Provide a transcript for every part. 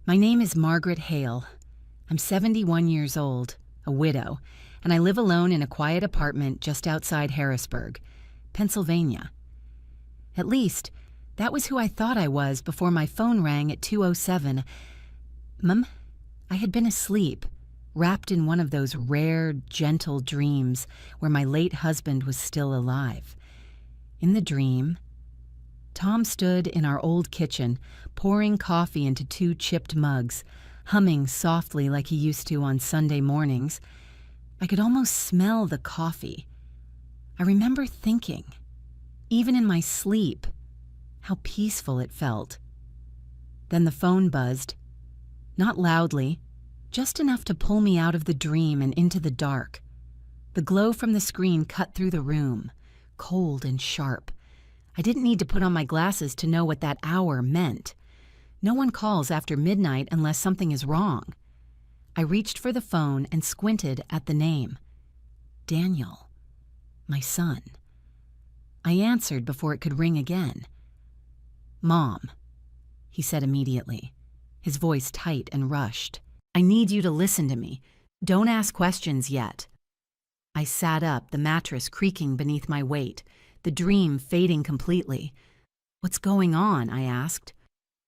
My name is Margaret Hale. I'm 71 years old, a widow, and I live alone in a quiet apartment just outside Harrisburg, Pennsylvania. At least, that was who I thought I was before my phone rang at 2:07. I had been asleep, wrapped in one of those rare, gentle dreams where my late husband was still alive. In the dream, Tom stood in our old kitchen, pouring coffee into 2 chipped mugs, humming softly like he used to on Sunday mornings. I could almost smell the coffee. I remember thinking, even in my sleep, how peaceful it felt. Then the phone buzzed, not loudly, just enough to pull me out of the dream and into the dark. The glow from the screen cut through the room, cold and sharp. I didn't need to put on my glasses to know what that hour meant. No one calls after midnight unless something is wrong. I reached for the phone and squinted at the name. Daniel, my son. I answered before it could ring again. Mom, he said immediately, his voice tight and rushed. I need you to listen to me. Don't ask questions yet. I sat up, the mattress creaking beneath my weight, the dream fading completely. What's going on? I asked.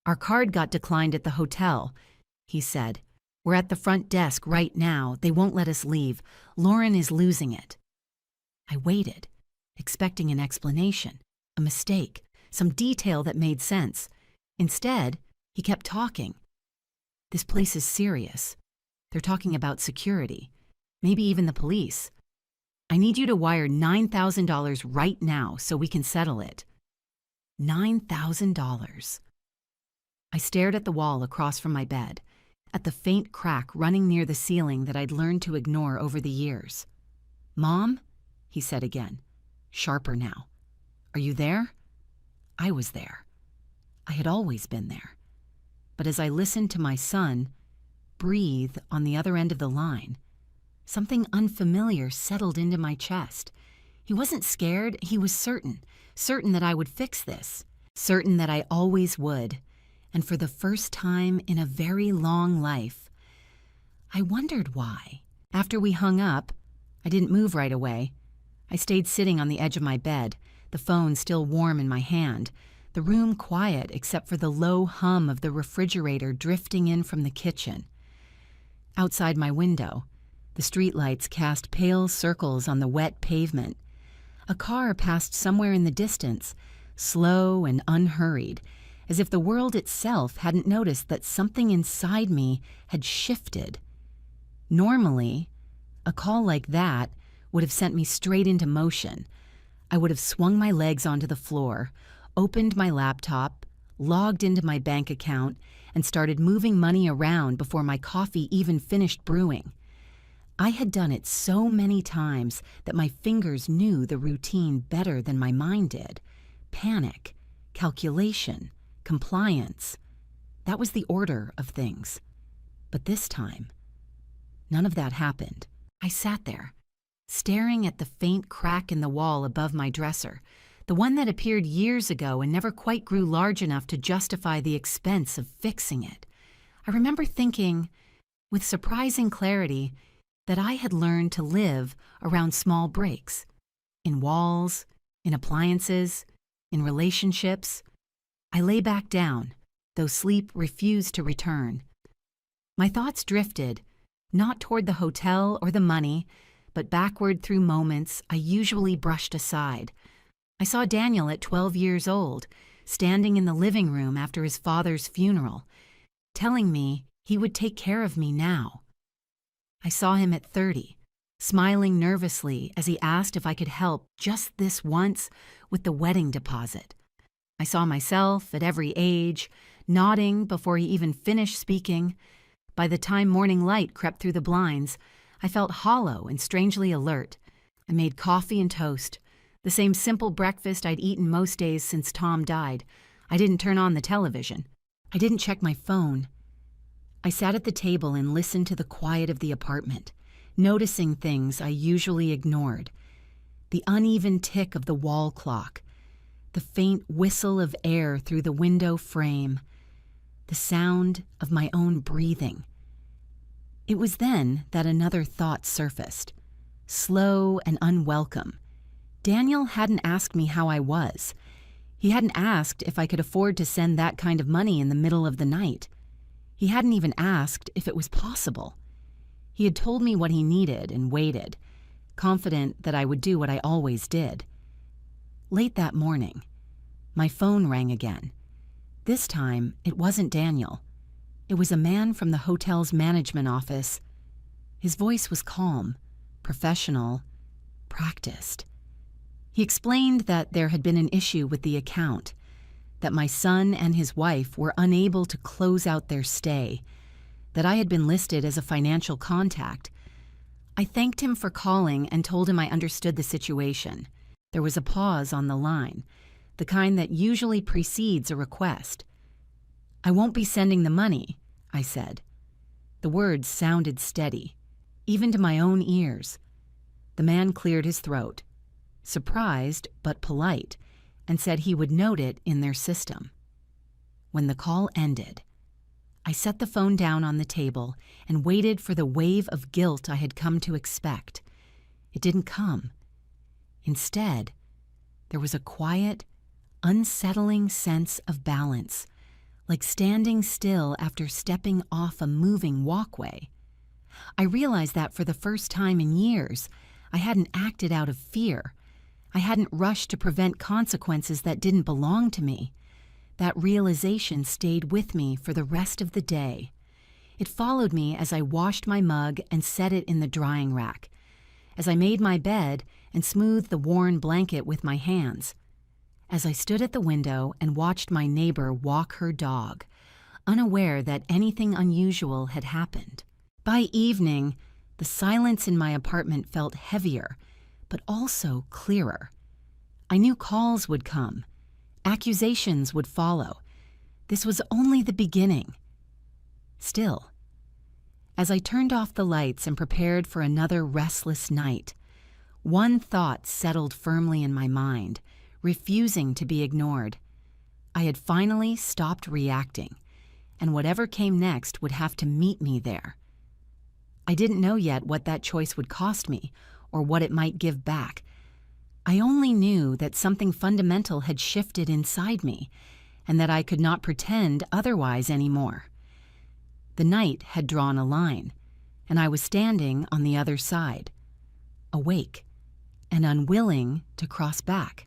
Our card got declined at the hotel, he said. We're at the front desk right now. They won't let us leave. Lauren is losing it. I waited, expecting an explanation, a mistake, some detail that made sense. Instead, he kept talking. This place is serious. They're talking about security, maybe even the police. I need you to wire $9,000 right now so we can settle it. $9,000. I stared at the wall across from my bed, at the faint crack running near the ceiling that I'd learned to ignore over the years. Mom, he said again, sharper now. Are you there? I was there. I had always been there. But as I listened to my son breathe on the other end of the line, something unfamiliar settled into my chest. He wasn't scared, he was certain that I would fix this, certain that I always would. And for the first time in a very long life, I wondered why. After we hung up, I didn't move right away. I stayed sitting on the edge of my bed, the phone still warm in my hand, the room quiet except for the low hum of the refrigerator drifting in from the kitchen. Outside my window, the streetlights cast pale circles on the wet pavement. A car passed somewhere in the distance, slow and unhurried, as if the world itself hadn't noticed that something inside me had shifted. Normally, a call like that would have sent me straight into motion. I would have swung my legs onto the floor, opened my laptop, logged into my bank account, and started moving money around before my coffee even finished brewing. I had done it so many times that my fingers knew the routine better than my mind did. Panic, calculation, compliance. That was the order of things. But this time, none of that happened. I sat there, staring at the faint crack in the wall above my dresser, the one that appeared years ago and never quite grew large enough to justify the expense of fixing it. I remember thinking, with surprising clarity, that I had learned to live around small breaks, in walls, in appliances, in relationships. I lay back down, though sleep refused to return. My thoughts drifted, not toward the hotel or the money, but backward through moments I usually brushed aside. I saw Daniel at 12 years old, standing in the living room after his father's funeral, telling me he would take care of me now. I saw him at 30, smiling nervously as he asked if I could help just this once with the wedding deposit. I saw myself at every age, nodding before he even finished speaking. By the time morning light crept through the blinds, I felt hollow and strangely alert. I made coffee and toast, the same simple breakfast I'd eaten most days since Tom died. I didn't turn on the television. I didn't check my phone. I sat at the table and listened to the quiet of the apartment, noticing things I usually ignored. The uneven tick of the wall clock, the faint whistle of air through the window frame, the sound of my own breathing. It was then that another thought surfaced, slow and unwelcome. Daniel hadn't asked me how I was. He hadn't asked if I could afford to send that kind of money in the middle of the night. He hadn't even asked if it was possible. He had told me what he needed and waited, confident that I would do what I always did. Late that morning, my phone rang again. This time, it wasn't Daniel. It was a man from the hotel's management office. His voice was calm, professional, practiced. He explained that there had been an issue with the account, that my son and his wife were unable to close out their stay, that I had been listed as a financial contact. I thanked him for calling and told him I understood the situation. There was a pause on the line, the kind that usually precedes a request. "I won't be sending the money," I said. The words sounded steady, even to my own ears. The man cleared his throat, surprised but polite, and said he would note it in their system. When the call ended, I set the phone down on the table and waited for the wave of guilt I had come to expect. It didn't come. Instead, there was a quiet, unsettling sense of balance, like standing still after stepping off a moving walkway. I realized that for the first time in years, I hadn't acted out of fear. I hadn't rushed to prevent consequences that didn't belong to me. That realization stayed with me for the rest of the day. It followed me as I washed my mug and set it in the drying rack, as I made my bed and smoothed the worn blanket with my hands, as I stood at the window and watched my neighbor walk her dog, unaware that anything unusual had happened. By evening, the silence in my apartment felt heavier, but also clearer. I knew calls would come. Accusations would follow. This was only the beginning. Still, as I turned off the lights and prepared for another restless night, one thought settled firmly in my mind, refusing to be ignored. I had finally stopped reacting, and whatever came next would have to meet me there. I didn't know yet what that choice would cost me or what it might give back. I only knew that something fundamental had shifted inside me and that I could not pretend otherwise anymore. The night had drawn a line, and I was standing on the other side, awake and unwilling to cross back.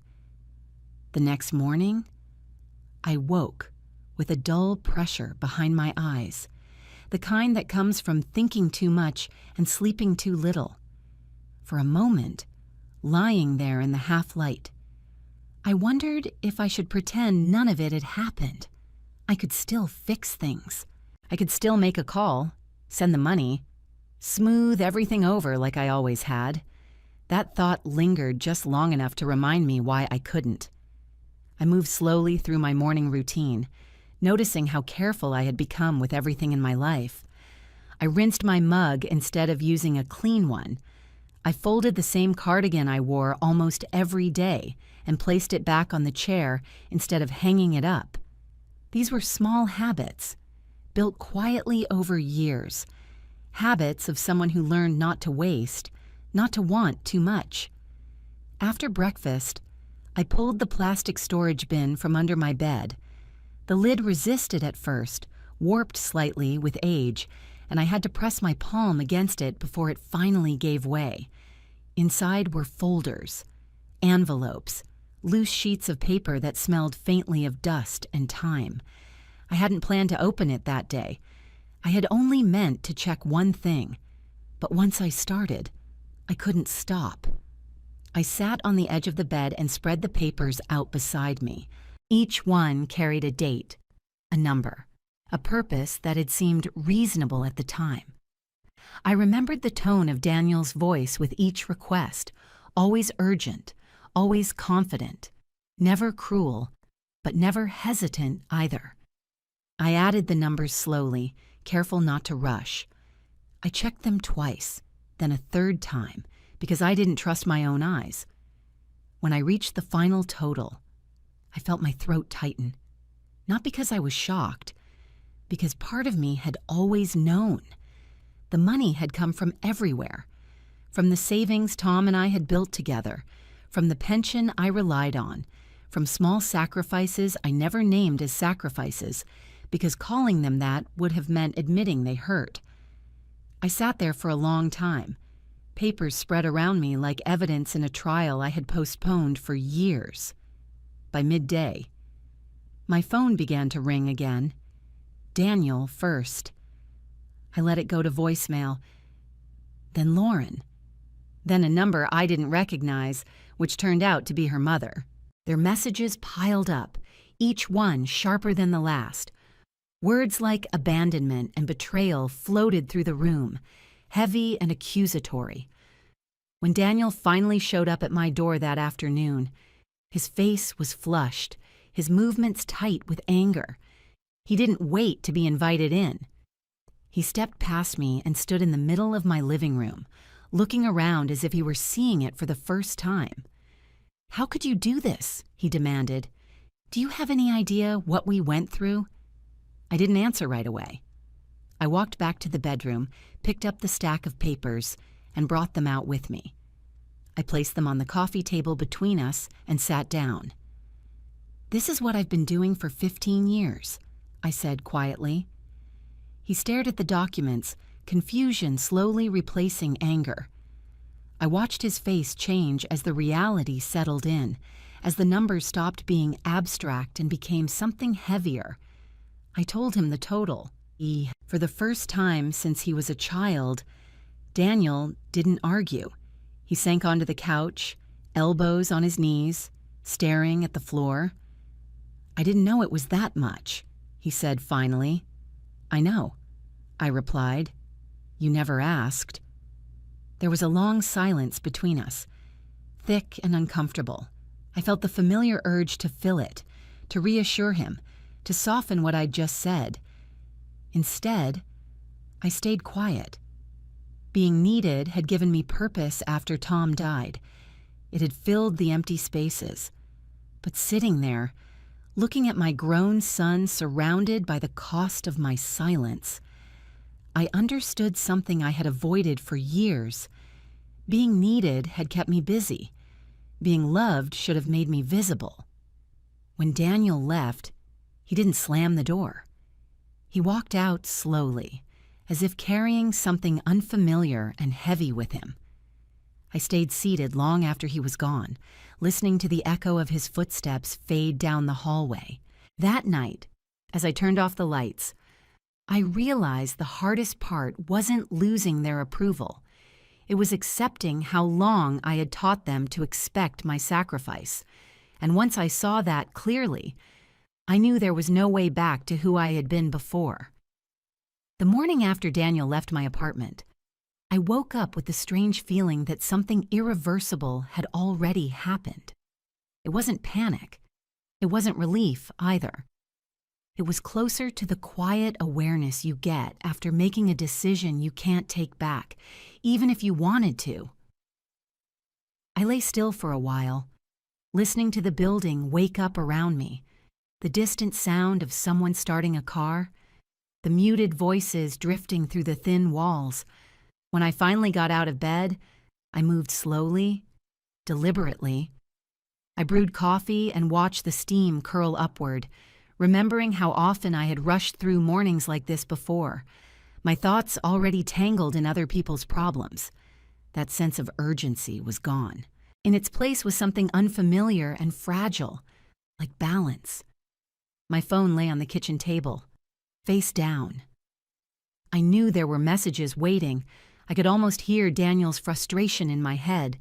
The next morning, I woke with a dull pressure behind my eyes, the kind that comes from thinking too much and sleeping too little. For a moment, lying there in the half-light, I wondered if I should pretend none of it had happened. I could still fix things. I could still make a call, send the money, smooth everything over like I always had. That thought lingered just long enough to remind me why I couldn't. I moved slowly through my morning routine, noticing how careful I had become with everything in my life. I rinsed my mug instead of using a clean one. I folded the same cardigan I wore almost every day and placed it back on the chair instead of hanging it up. These were small habits, built quietly over years, habits of someone who learned not to waste, not to want too much. After breakfast, I pulled the plastic storage bin from under my bed. The lid resisted at first, warped slightly with age, and I had to press my palm against it before it finally gave way. Inside were folders, envelopes, loose sheets of paper that smelled faintly of dust and time. I hadn't planned to open it that day. I had only meant to check one thing, but once I started, I couldn't stop. I sat on the edge of the bed and spread the papers out beside me. Each one carried a date, a number, a purpose that had seemed reasonable at the time. I remembered the tone of Daniel's voice with each request, always urgent, always confident, never cruel, but never hesitant either. I added the numbers slowly, careful not to rush. I checked them twice, then a third time, because I didn't trust my own eyes. When I reached the final total, I felt my throat tighten. Not because I was shocked, because part of me had always known. The money had come from everywhere. From the savings Tom and I had built together, from the pension I relied on, from small sacrifices I never named as sacrifices, because calling them that would have meant admitting they hurt. I sat there for a long time, papers spread around me like evidence in a trial I had postponed for years. By midday, my phone began to ring again. Daniel first. I let it go to voicemail. Then Lauren. Then a number I didn't recognize, which turned out to be her mother. Their messages piled up, each one sharper than the last. Words like abandonment and betrayal floated through the room, heavy and accusatory. When Daniel finally showed up at my door that afternoon, his face was flushed, his movements tight with anger. He didn't wait to be invited in. He stepped past me and stood in the middle of my living room, looking around as if he were seeing it for the first time. "How could you do this?" he demanded. "Do you have any idea what we went through?" I didn't answer right away. I walked back to the bedroom, picked up the stack of papers, and brought them out with me. I placed them on the coffee table between us and sat down. "This is what I've been doing for 15 years, I said quietly. He stared at the documents, confusion slowly replacing anger. I watched his face change as the reality settled in, as the numbers stopped being abstract and became something heavier. I told him the total. For the first time since he was a child, Daniel didn't argue. He sank onto the couch, elbows on his knees, staring at the floor. "I didn't know it was that much," he said finally. "I know," I replied. "You never asked." There was a long silence between us, thick and uncomfortable. I felt the familiar urge to fill it, to reassure him, to soften what I'd just said. Instead, I stayed quiet. Being needed had given me purpose after Tom died. It had filled the empty spaces. But sitting there, looking at my grown son surrounded by the cost of my silence, I understood something I had avoided for years. Being needed had kept me busy. Being loved should have made me visible. When Daniel left, he didn't slam the door. He walked out slowly, as if carrying something unfamiliar and heavy with him. I stayed seated long after he was gone, listening to the echo of his footsteps fade down the hallway. That night, as I turned off the lights, I realized the hardest part wasn't losing their approval. It was accepting how long I had taught them to expect my sacrifice. And once I saw that clearly, I knew there was no way back to who I had been before. The morning after Daniel left my apartment, I woke up with the strange feeling that something irreversible had already happened. It wasn't panic. It wasn't relief either. It was closer to the quiet awareness you get after making a decision you can't take back, even if you wanted to. I lay still for a while, listening to the building wake up around me, the distant sound of someone starting a car, the muted voices drifting through the thin walls. When I finally got out of bed, I moved slowly, deliberately. I brewed coffee and watched the steam curl upward, remembering how often I had rushed through mornings like this before, my thoughts already tangled in other people's problems. That sense of urgency was gone. In its place was something unfamiliar and fragile, like balance. My phone lay on the kitchen table, face down. I knew there were messages waiting. I could almost hear Daniel's frustration in my head,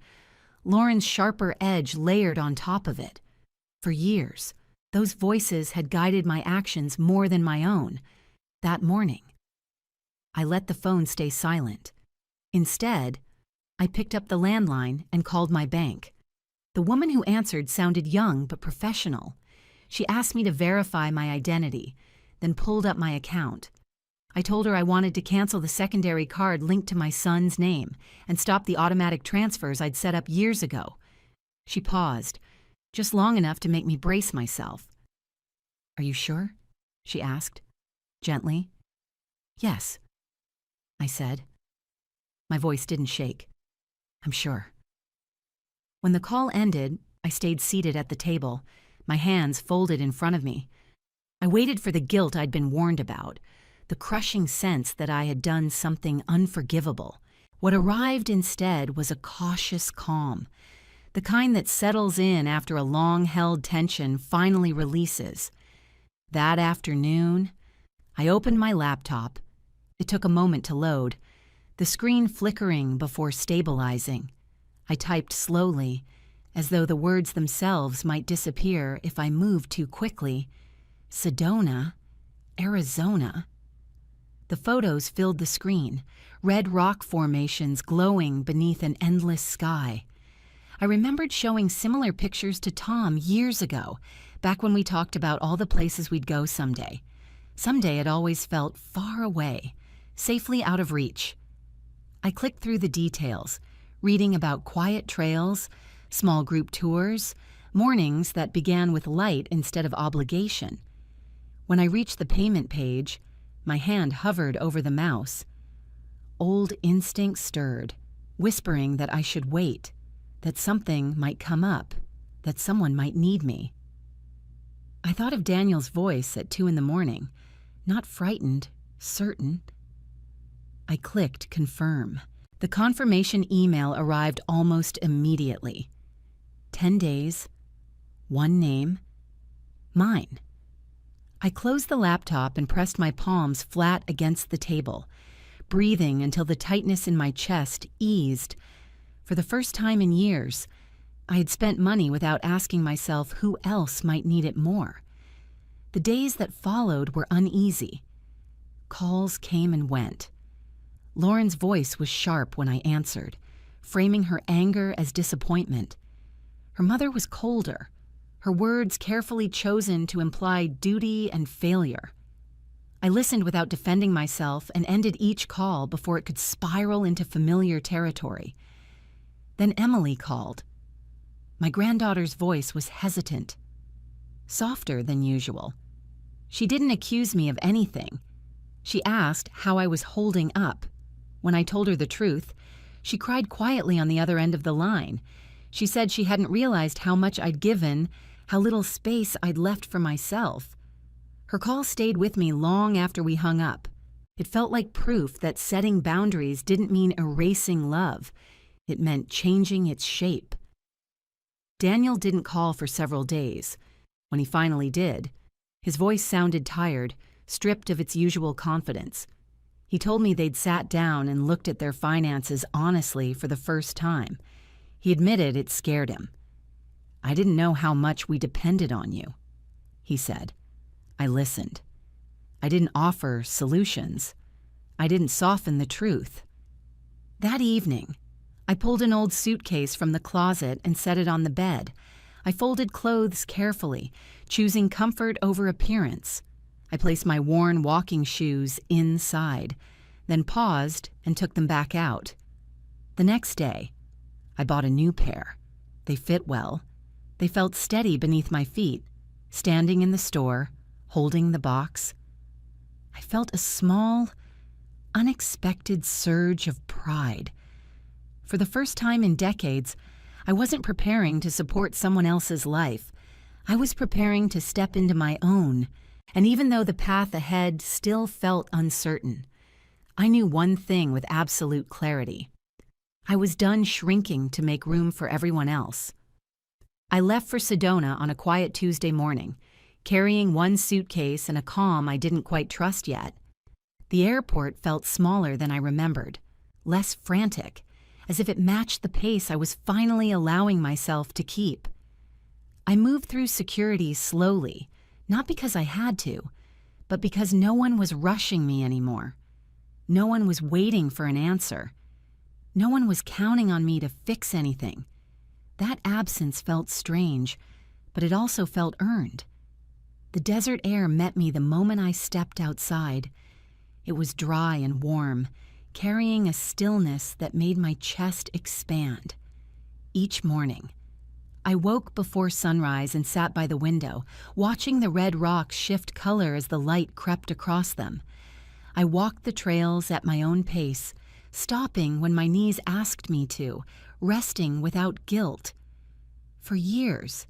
Lauren's sharper edge layered on top of it. For years, those voices had guided my actions more than my own. That morning, I let the phone stay silent. Instead, I picked up the landline and called my bank. The woman who answered sounded young but professional. She asked me to verify my identity, then pulled up my account. I told her I wanted to cancel the secondary card linked to my son's name and stop the automatic transfers I'd set up years ago. She paused, just long enough to make me brace myself. "Are you sure?" she asked. Gently. Yes, I said. My voice didn't shake. I'm sure. When the call ended, I stayed seated at the table, my hands folded in front of me. I waited for the guilt I'd been warned about, the crushing sense that I had done something unforgivable. What arrived instead was a cautious calm, the kind that settles in after a long-held tension finally releases. That afternoon, I opened my laptop. It took a moment to load, the screen flickering before stabilizing. I typed slowly, as though the words themselves might disappear if I moved too quickly. Sedona, Arizona. The photos filled the screen, red rock formations glowing beneath an endless sky. I remembered showing similar pictures to Tom years ago, back when we talked about all the places we'd go someday. Someday it always felt far away, safely out of reach. I clicked through the details, reading about quiet trails, small group tours, mornings that began with light instead of obligation. When I reached the payment page, my hand hovered over the mouse. Old instinct stirred, whispering that I should wait, that something might come up, that someone might need me. I thought of Daniel's voice at 2 a.m, not frightened, certain. I clicked confirm. The confirmation email arrived almost immediately. 10 days, 1 name, mine. I closed the laptop and pressed my palms flat against the table, breathing until the tightness in my chest eased. For the first time in years, I had spent money without asking myself who else might need it more. The days that followed were uneasy. Calls came and went. Lauren's voice was sharp when I answered, framing her anger as disappointment. Her mother was colder, her words carefully chosen to imply duty and failure. I listened without defending myself and ended each call before it could spiral into familiar territory. Then Emily called. My granddaughter's voice was hesitant, softer than usual. She didn't accuse me of anything. She asked how I was holding up. When I told her the truth, she cried quietly on the other end of the line. She said she hadn't realized how much I'd given, how little space I'd left for myself. Her call stayed with me long after we hung up. It felt like proof that setting boundaries didn't mean erasing love. It meant changing its shape. Daniel didn't call for several days. When he finally did, his voice sounded tired, stripped of its usual confidence. He told me they'd sat down and looked at their finances honestly for the first time. He admitted it scared him. I didn't know how much we depended on you, he said. I listened. I didn't offer solutions. I didn't soften the truth. That evening, I pulled an old suitcase from the closet and set it on the bed. I folded clothes carefully, choosing comfort over appearance. I placed my worn walking shoes inside, then paused and took them back out. The next day, I bought a new pair. They fit well. They felt steady beneath my feet, standing in the store, holding the box. I felt a small, unexpected surge of pride. For the first time in decades, I wasn't preparing to support someone else's life. I was preparing to step into my own, and even though the path ahead still felt uncertain, I knew one thing with absolute clarity. I was done shrinking to make room for everyone else. I left for Sedona on a quiet Tuesday morning, carrying one suitcase and a calm I didn't quite trust yet. The airport felt smaller than I remembered, less frantic, as if it matched the pace I was finally allowing myself to keep. I moved through security slowly, not because I had to, but because no one was rushing me anymore. No one was waiting for an answer. No one was counting on me to fix anything. That absence felt strange, but it also felt earned. The desert air met me the moment I stepped outside. It was dry and warm, carrying a stillness that made my chest expand. Each morning, I woke before sunrise and sat by the window, watching the red rocks shift color as the light crept across them. I walked the trails at my own pace, stopping when my knees asked me to, resting without guilt. For years,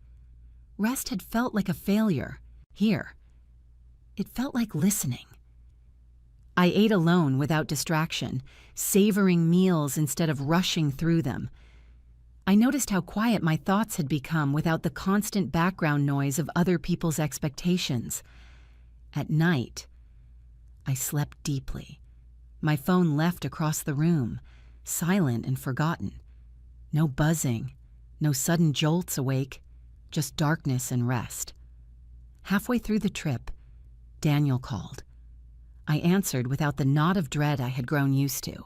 rest had felt like a failure. Here, it felt like listening. I ate alone without distraction, savoring meals instead of rushing through them. I noticed how quiet my thoughts had become without the constant background noise of other people's expectations. At night, I slept deeply. My phone left across the room, silent and forgotten. No buzzing, no sudden jolts awake, just darkness and rest. Halfway through the trip, Daniel called. I answered without the knot of dread I had grown used to.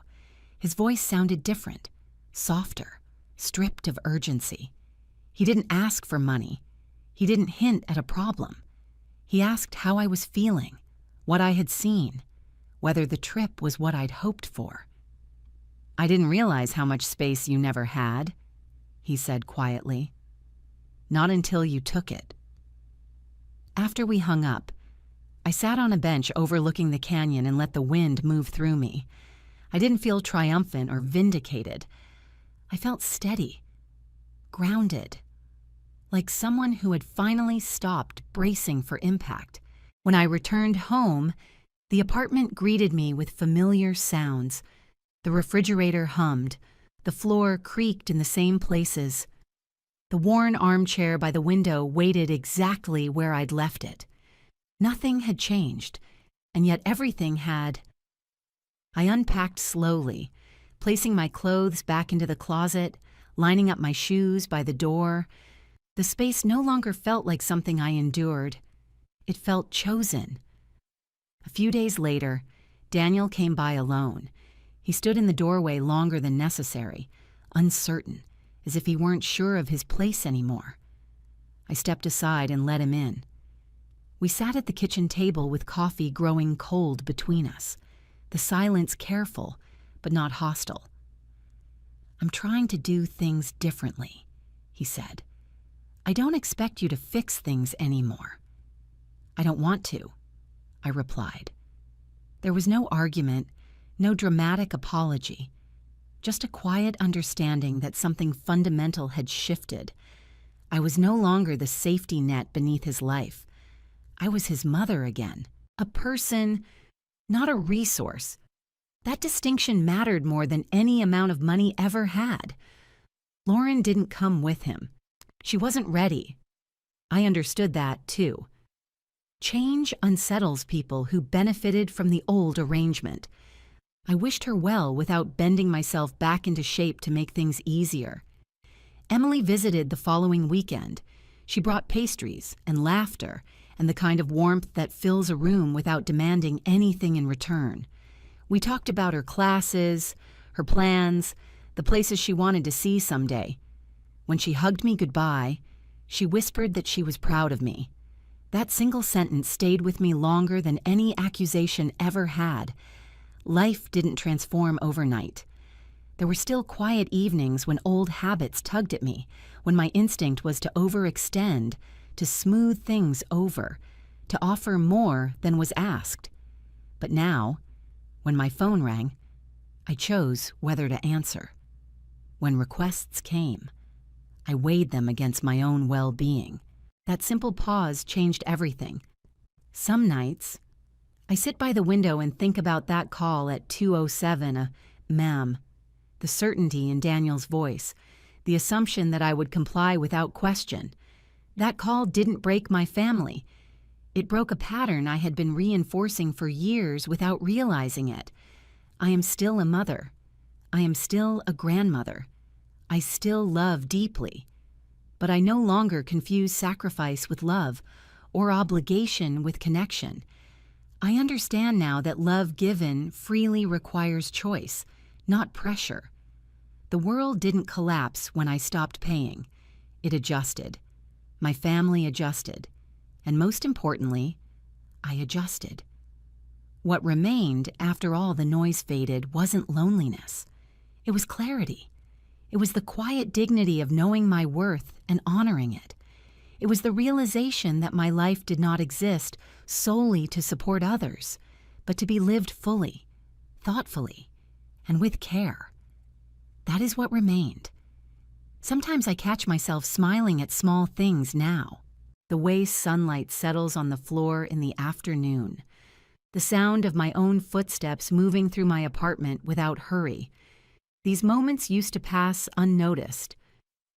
His voice sounded different, softer, stripped of urgency. He didn't ask for money. He didn't hint at a problem. He asked how I was feeling, what I had seen, whether the trip was what I'd hoped for. "I didn't realize how much space you never had," he said quietly. "Not until you took it." After we hung up, I sat on a bench overlooking the canyon and let the wind move through me. I didn't feel triumphant or vindicated. I felt steady, grounded, like someone who had finally stopped bracing for impact. When I returned home, the apartment greeted me with familiar sounds. The refrigerator hummed. The floor creaked in the same places. The worn armchair by the window waited exactly where I'd left it. Nothing had changed, and yet everything had. I unpacked slowly, placing my clothes back into the closet, lining up my shoes by the door. The space no longer felt like something I endured. It felt chosen. A few days later, Daniel came by alone. He stood in the doorway longer than necessary, uncertain, as if he weren't sure of his place anymore. I stepped aside and let him in. We sat at the kitchen table with coffee growing cold between us, the silence careful, but not hostile. "I'm trying to do things differently," he said. "I don't expect you to fix things anymore." "I don't want to," I replied. There was no argument, no dramatic apology, just a quiet understanding that something fundamental had shifted. I was no longer the safety net beneath his life. I was his mother again, a person, not a resource. That distinction mattered more than any amount of money ever had. Lauren didn't come with him. She wasn't ready. I understood that, too. Change unsettles people who benefited from the old arrangement. I wished her well without bending myself back into shape to make things easier. Emily visited the following weekend. She brought pastries and laughter and the kind of warmth that fills a room without demanding anything in return. We talked about her classes, her plans, the places she wanted to see someday. When she hugged me goodbye, she whispered that she was proud of me. That single sentence stayed with me longer than any accusation ever had. Life didn't transform overnight. There were still quiet evenings when old habits tugged at me, when my instinct was to overextend, to smooth things over, to offer more than was asked. But now, when my phone rang, I chose whether to answer. When requests came, I weighed them against my own well-being. That simple pause changed everything. Some nights, I sit by the window and think about that call at 2:07, ma'am, the certainty in Daniel's voice, the assumption that I would comply without question. That call didn't break my family. It broke a pattern I had been reinforcing for years without realizing it. I am still a mother. I am still a grandmother. I still love deeply. But I no longer confuse sacrifice with love or obligation with connection. I understand now that love given freely requires choice, not pressure. The world didn't collapse when I stopped paying. It adjusted. My family adjusted. And most importantly, I adjusted. What remained after all the noise faded wasn't loneliness. It was clarity. It was the quiet dignity of knowing my worth and honoring it. It was the realization that my life did not exist solely to support others, but to be lived fully, thoughtfully, and with care. That is what remained. Sometimes I catch myself smiling at small things now. The way sunlight settles on the floor in the afternoon. The sound of my own footsteps moving through my apartment without hurry. These moments used to pass unnoticed,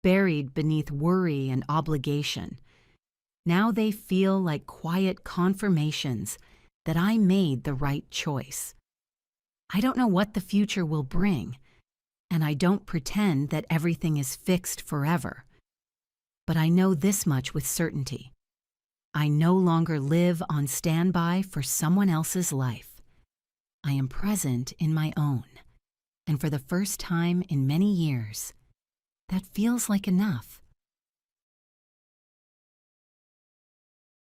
buried beneath worry and obligation. Now they feel like quiet confirmations that I made the right choice. I don't know what the future will bring, and I don't pretend that everything is fixed forever. But I know this much with certainty. I no longer live on standby for someone else's life. I am present in my own, and for the first time in many years, that feels like enough.